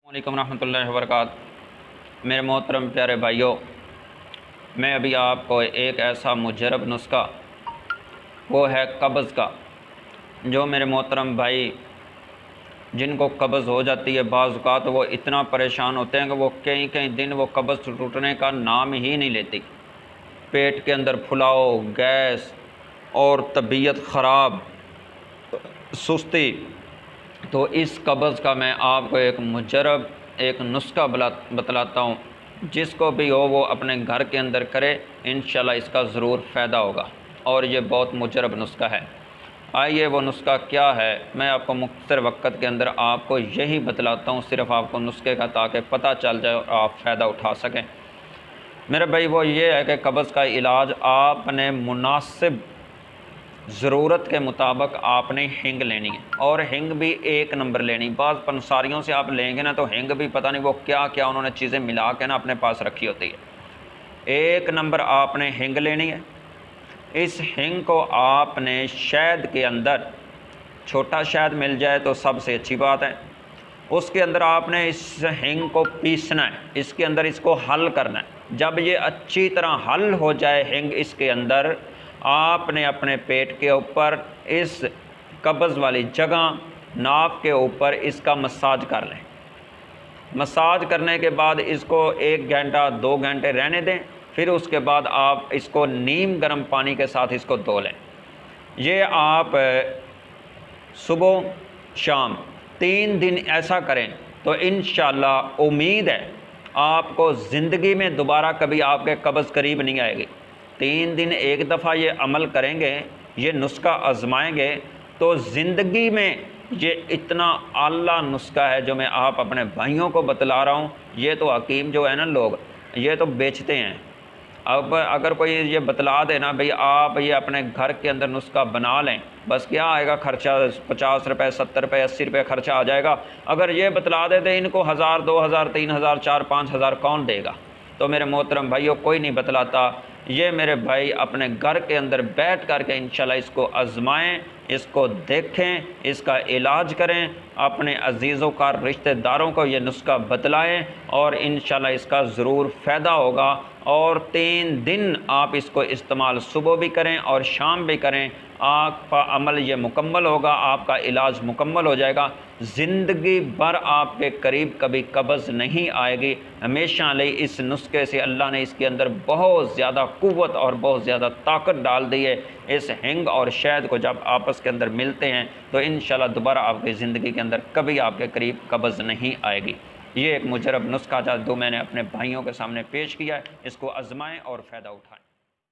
अस्सलाम रहमतुल्लाहि व बरकातहू। मेरे मोहतरम प्यारे भाइयों, मैं अभी आपको एक ऐसा मुजरब नुस्खा, वो है कब्ज़ का, जो मेरे मोहतरम भाई जिनको कब्ज़ हो जाती है बाज़ औक़ात तो वो इतना परेशान होते हैं कि वो कई कई दिन वो कब्ज़ टूटने का नाम ही नहीं लेती। पेट के अंदर फुलाव, गैस और तबीयत ख़राब, सुस्ती। तो इस कब्ज़ का मैं आपको एक मुजरब, एक नुस्खा बतलाता हूँ। जिसको भी हो वो अपने घर के अंदर करे, इंशाल्लाह इसका ज़रूर फ़ायदा होगा। और ये बहुत मुजरब नुस्खा है। आइए वो नुस्खा क्या है, मैं आपको मुख्तसर वक़्त के अंदर आपको यही बतलाता हूँ, सिर्फ़ आपको नुस्खे का, ताकि पता चल जाए और आप फ़ायदा उठा सकें। मेरे भाई वो ये है कि कब्ज़ का इलाज आपने मुनासिब ज़रूरत के मुताबिक आपने हिंग लेनी है, और हिंग भी एक नंबर लेनी। बाज़ पंसारियों से आप लेंगे ना तो हिंग भी पता नहीं वो क्या क्या उन्होंने चीज़ें मिला के ना अपने पास रखी होती है। एक नंबर आपने हिंग लेनी है। इस हिंग को आपने शहद के अंदर, छोटा शहद मिल जाए तो सबसे अच्छी बात है, उसके अंदर आपने इस हिंग को पीसना है, इसके अंदर इसको हल करना है। जब ये अच्छी तरह हल हो जाए हिंग इसके अंदर, आपने अपने पेट के ऊपर इस कब्ज़ वाली जगह, नाक के ऊपर इसका मसाज कर लें। मसाज करने के बाद इसको 1 घंटा 2 घंटे रहने दें। फिर उसके बाद आप इसको नीम गर्म पानी के साथ इसको धो लें। ये आप सुबह शाम 3 दिन ऐसा करें तो इंशाअल्लाह उम्मीद है आपको ज़िंदगी में दोबारा कभी आपके कब्ज़ करीब नहीं आएगी। 3 दिन एक दफ़ा ये अमल करेंगे, ये नुस्खा आजमाएंगे तो ज़िंदगी में ये इतना आला नुस्खा है जो मैं आप अपने भाइयों को बतला रहा हूँ। ये तो हकीम जो है ना, लोग ये तो बेचते हैं। अब अगर कोई ये बतला देना भाई आप ये अपने घर के अंदर नुस्खा बना लें, बस क्या आएगा खर्चा, 50 रुपये 70 रुपये 80 रुपये खर्चा आ जाएगा। अगर ये बतला देते इनको 1000 2000 3000 4 5000 कौन देगा। तो मेरे मोहतरम भाइयों, कोई नहीं बतलाता। ये मेरे भाई अपने घर के अंदर बैठ कर के इंशाल्लाह इसको आजमाएं, इसको देखें, इसका इलाज करें, अपने अजीज़ों का, रिश्तेदारों को ये नुस्खा बतलाएं और इंशाल्लाह इसका ज़रूर फ़ायदा होगा। और 3 दिन आप इसको इस्तेमाल सुबह भी करें और शाम भी करें, आपका अमल ये मुकम्मल होगा, आपका इलाज मुकम्मल हो जाएगा। ज़िंदगी भर आपके करीब कभी कब्ज़ नहीं आएगी। हमेशा लिए इस नुस्खे से अल्लाह ने इसके अंदर बहुत ज़्यादा क़ुव्वत और बहुत ज़्यादा ताकत डाल दी है। इस हिंग और शहद को जब आपस के अंदर मिलते हैं तो इंशाल्लाह दोबारा आपकी ज़िंदगी के अंदर कभी आपके करीब कब्ज़ नहीं आएगी। ये एक मुजरब नुस्खा था जो मैंने अपने भाइयों के सामने पेश किया है। इसको आजमाएं और फ़ायदा उठाएं।